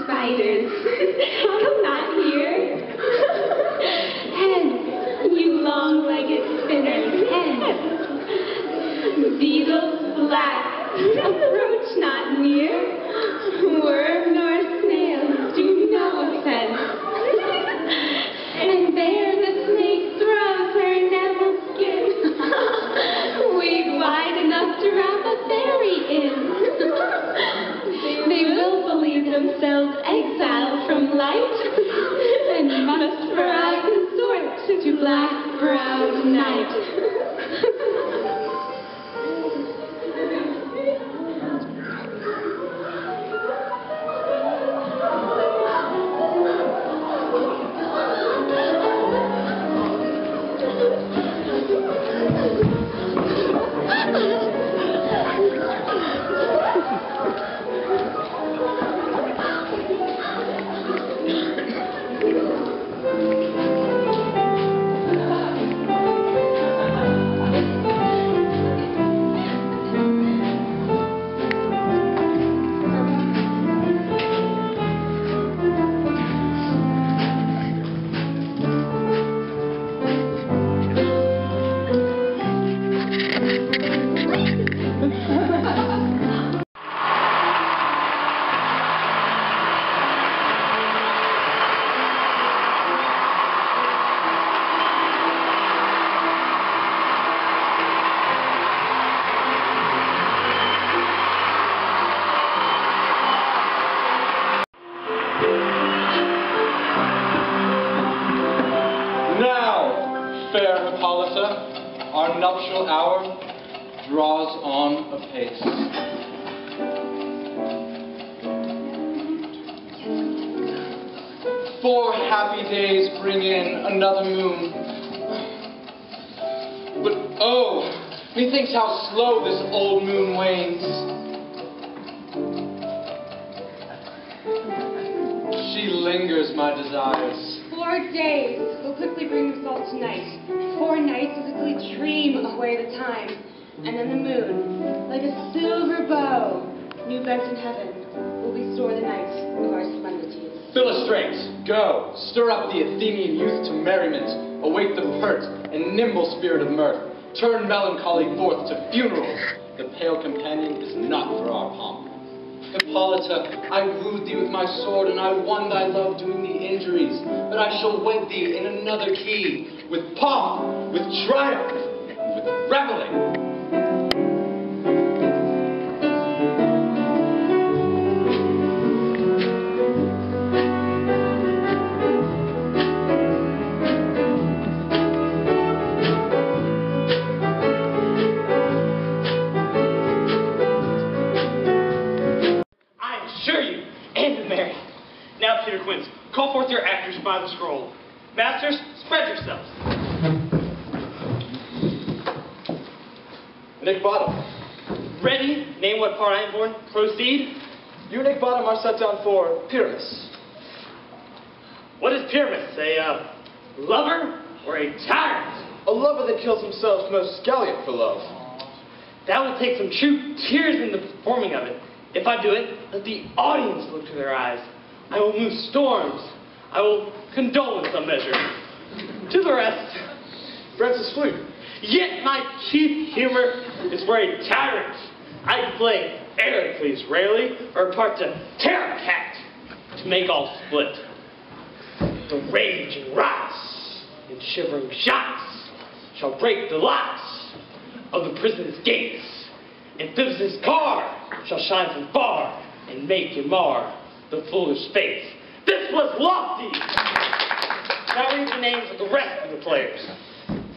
spiders. Come not here. Hence, you long-legged spinners, hence. Beetles black, approach not near. Worm nor snail, do no offense. And there the snake throws her nettle skin. Weave wide enough to wrap a fairy in. They will believe themselves exiled from light, and must for aye consort to black-browed night. Our nuptial hour draws on apace. 4 happy days bring in another moon. But oh, methinks how slow this old moon wanes. She lingers my desires. 4 days will quickly bring us all to night. 4 nights will quickly dream away the time. And then the moon, like a silver bow, new bent in heaven, will restore the night of our solemnities. Philostrates, go, stir up the Athenian youth to merriment, awake the pert and nimble spirit of mirth, turn melancholy forth to funerals. The pale companion is not for our pomp. Hippolyta, I wooed thee with my sword, and I won thy love doing thee injuries, but I shall wed thee in another key, with pomp, with triumph, and with reveling. Now, Peter Quince, call forth your actors by the scroll. Masters, spread yourselves. Nick Bottom. Ready? Name what part I am born. Proceed. You, Nick Bottom, are set down for Pyramus. What is Pyramus? A lover or a tyrant? A lover that kills himself most gallant for love. That will take some true tears in the performing of it. If I do it, let the audience look to their eyes. I will move storms. I will condole in some measure. To the rest. Francis Flute. Yet my chief humor is for a tyrant. I play Heracles rarely, or part to tear a cat, to make all split. The rage and rots and shivering shots shall break the locks of the prison's gates, and Phoebus' car shall shine from far and make and mar the foolish faith. This was lofty! Now read the names of the rest of the players.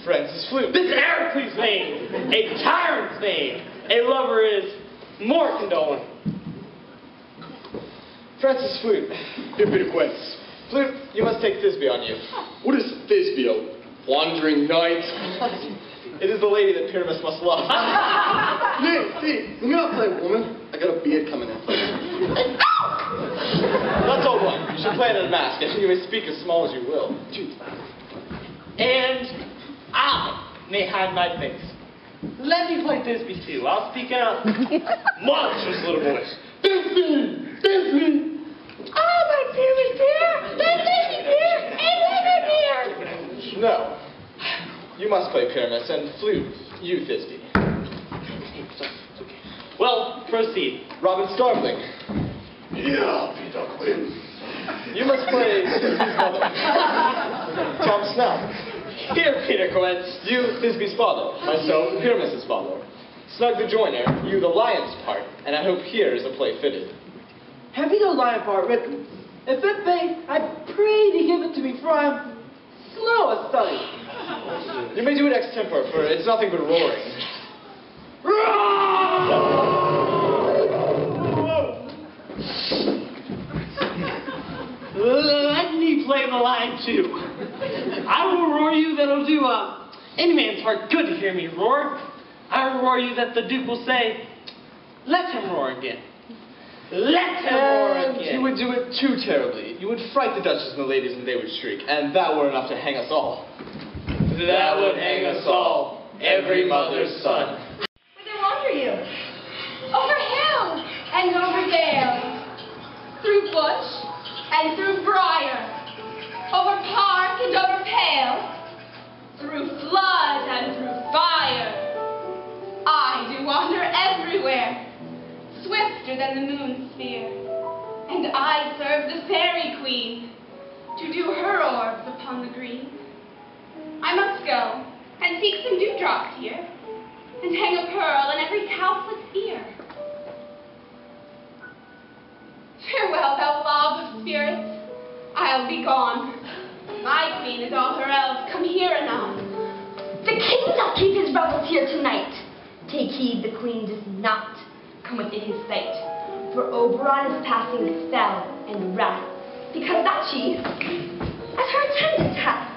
Francis Flute. This is Heracles' name, a tyrant's name. A lover is more condoling. Francis Flute. Here, Peter Quince. Flute, you must take Thisbe on you. What is Thisbe, a wandering knight? It is the lady that Pyramus must love. Hey, let me not play woman. I got a beard coming in. That's all one. You should play it in a mask, and you may speak as small as you will. And I may hide my face. Let me play Thisbe too. I'll speak in a monstrous little voice. Thisbe! Thisbe! I'm No. You must play Pyramus and flute, you Thisbe. Well, proceed. Robin Starveling. Yeah, Peter Quinn. You must play Thisbe's mother. Tom Snell. Here, Peter Quince. You Thisbe's father. Myself, Pyramus's father. Snug the Joiner, you the lion's part, and I hope here is a play fitted. Have you the lion part written? If it be, I pray thee give it to me, for I am slow a study. You may do it extempore, for it's nothing but roaring. Let me play the lion too. I will roar you that'll do any man's heart good to hear me roar. I will roar you that the Duke will say, let him roar again. Let him roar again. You would do it too terribly. You would fright the Duchess and the ladies and they would shriek, and that were enough to hang us all. That would hang us all, every mother's son. Whither wander you? Over hill and over dale, through bush and through briar, over park and over pale, through flood and through fire. I do wander everywhere, swifter than the moon's sphere, and I serve the fairy queen to do her orbs upon the green. I must go and seek some dewdrops here, and hang a pearl in every cowslip's ear. Farewell, thou lob of spirits, I'll be gone. My queen and all her elves come here anon. The king does not keep his revels here tonight. Take heed, the queen does not come within his sight, for Oberon is passing spell and wrath, because that she, as her attendant hath,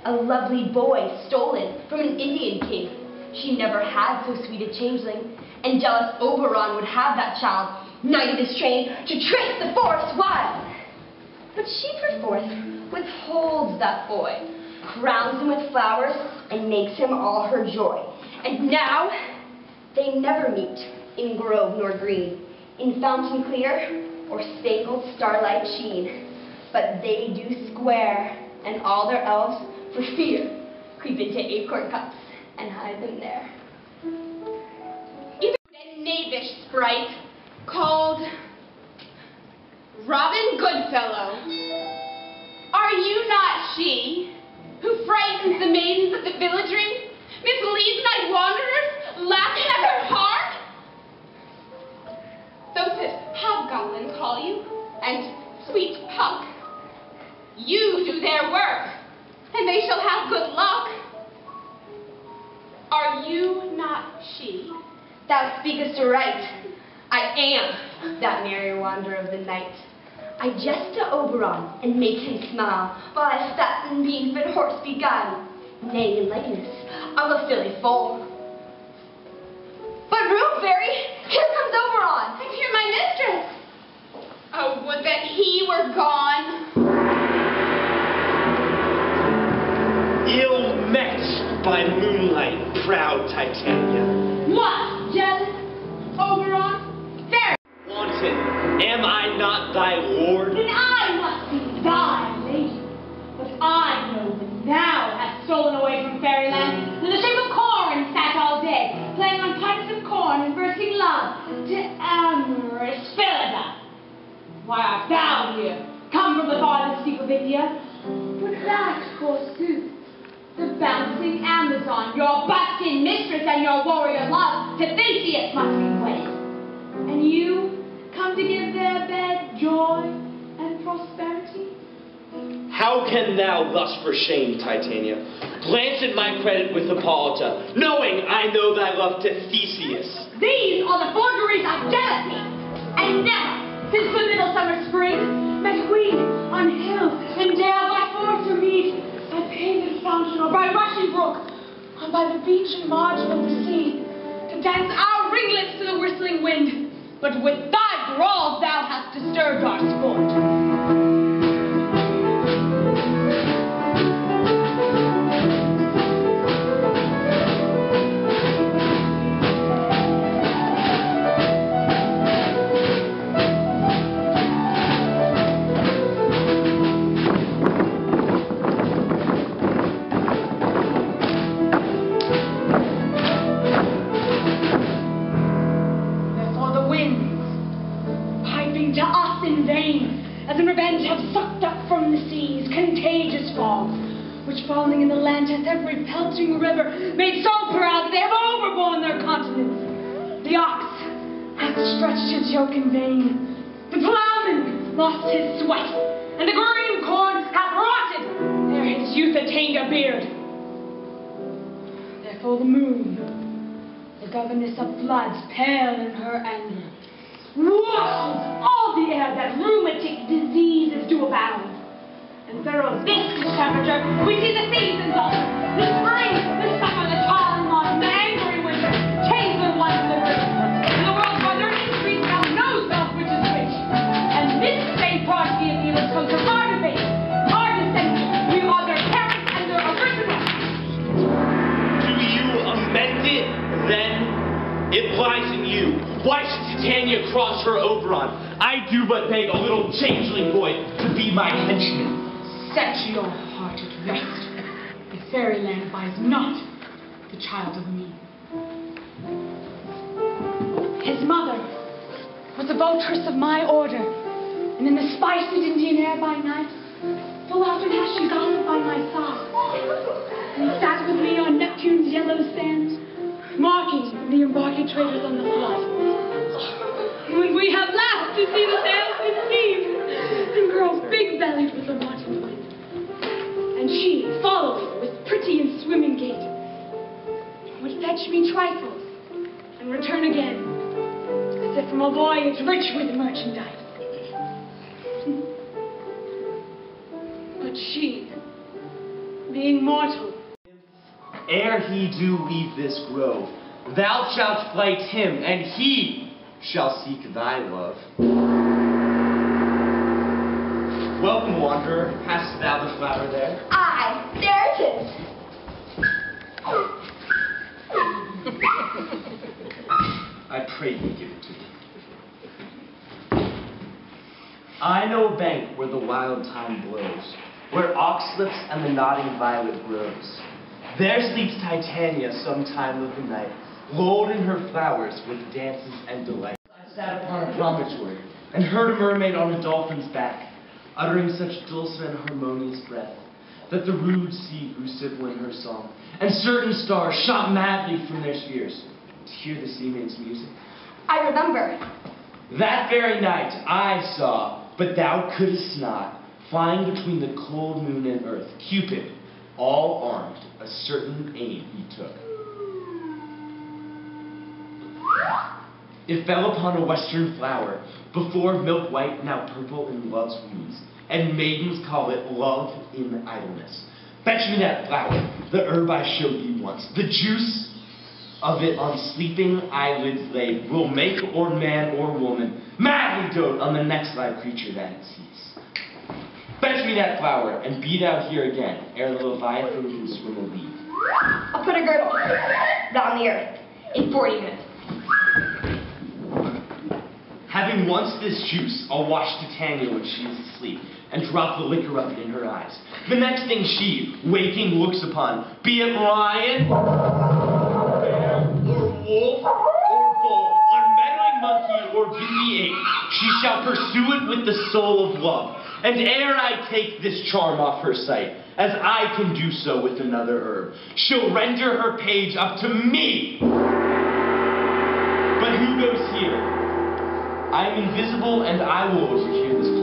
a lovely boy stolen from an Indian king. She never had so sweet a changeling, and jealous Oberon would have that child, knighted his train to trace the forest wild. But she perforce withholds that boy, crowns him with flowers, and makes him all her joy. And now they never meet in grove nor green, in fountain clear or spangled starlight sheen, but they do square, and all their elves for fear creep into acorn cups and hide them there. Even a knavish sprite called Robin Goodfellow. Are you not she who frightens the maidens of the villagery, misleads night wanderers, laughing at her heart? Those that hobgoblin call you, and sweet Puck. You do their work, and they shall have good luck. Are you not she? Thou speakest aright. I am that merry wanderer of the night. I jest to Oberon and make him smile, while I fatten beef and horse beguile. Nay, in likeness of a filly foal. But room, fairy, here comes Oberon. And here my mistress. Oh, would that he were gone. Ill met by moonlight, proud Titania. What, jealous? Oberon? Fairy. Wanton, am I not thy lord? Then I must be thy lady. But I know that thou hast stolen away from fairyland in the shape of corn, sat all day, playing on pipes of corn and versing love to amorous Philida. Why art thou here, come from the farthest steep of India? But that, forsooth, the bouncing Amazon, your buskin mistress and your warrior love, to Theseus must be wedded. And you come to give their bed joy and prosperity? How can thou thus for shame, Titania, glance at my credit with Hippolyta, knowing I know thy love to Theseus? These are the forgeries of jealousy, and never, since the middle summer spring, met we on hill and dale by forest or mead, by paved fountain or by rushing brook, or by the beach and margin of the sea, to dance our ringlets to the whistling wind. But with thy brawls thou hast disturbed our sport. falling in the land hath every pelting river made so proud that they have overborne their continents. The ox hath stretched his yoke in vain. The plowman lost his sweat, and the green corn hath rotted ere his youth attained a beard. Therefore the moon, the governess of floods, pale in her anger, washes all the air that rheumatic diseases do abound. And thorough this temperature, we see the seasons alter. The spring, the summer, the tall and long, the angry winter, change their one's liberty. And the world's weather increase now knows not which is which. And this same party of evil comes from our debate, our descendants. We are their parents and their originals. Do you amend it, then? It lies in you. Why should Titania cross her Oberon? I do but beg a little changeling boy to be my henchman. Set your heart at rest. The fairyland buys not the child of me. His mother was a votress of my order, and in the spiced Indian air by night, full often has she gossiped by my side. And he sat with me on Neptune's yellow sands, marking the embarking traders on the flood. When we have laughed to see the sails conceive, and girls big-bellied with the wanton wind. And she, following with pretty and swimming gait, would fetch me trifles and return again, as if from a voyage rich with merchandise. But she, being mortal, Ere he do leave this grove, thou shalt fight him, and he shall seek thy love. Welcome, wanderer. Hast thou the flower there? Aye, there it is. I pray thee give it to me. I know a bank where the wild thyme blows, where oxlips and the nodding violet grows. There sleeps Titania some time of the night, lulled in her flowers with dances and delight. I sat upon a promontory, and heard a mermaid on a dolphin's back, uttering such dulcet and harmonious breath, that the rude sea grew civil in her song, and certain stars shot madly from their spheres to hear the sea maid's music. I remember. That very night I saw, but thou couldst not, flying between the cold moon and earth, Cupid, all armed, a certain aim he took. It fell upon a western flower, before milk white, now purple in love's wounds, and maidens call it love in idleness. Fetch me that flower, the herb I showed thee once. The juice of it on sleeping eyelids laid will make or man or woman madly dote on the next live creature that it sees. Fetch me that flower, and be thou here again, ere the Leviathan can swim a league. I'll put a girdle round the earth in 40 minutes. Having once this juice, I'll wash Titania when she is asleep, and drop the liquor of it in her eyes. The next thing she, waking, looks upon, be it lion, bear, or wolf, or bull, unmeddling monkey, or greedy ape, she shall pursue it with the soul of love. And ere I take this charm off her sight, as I can do so with another herb, she'll render her page up to me. But who goes here? I am invisible, and I will overhear this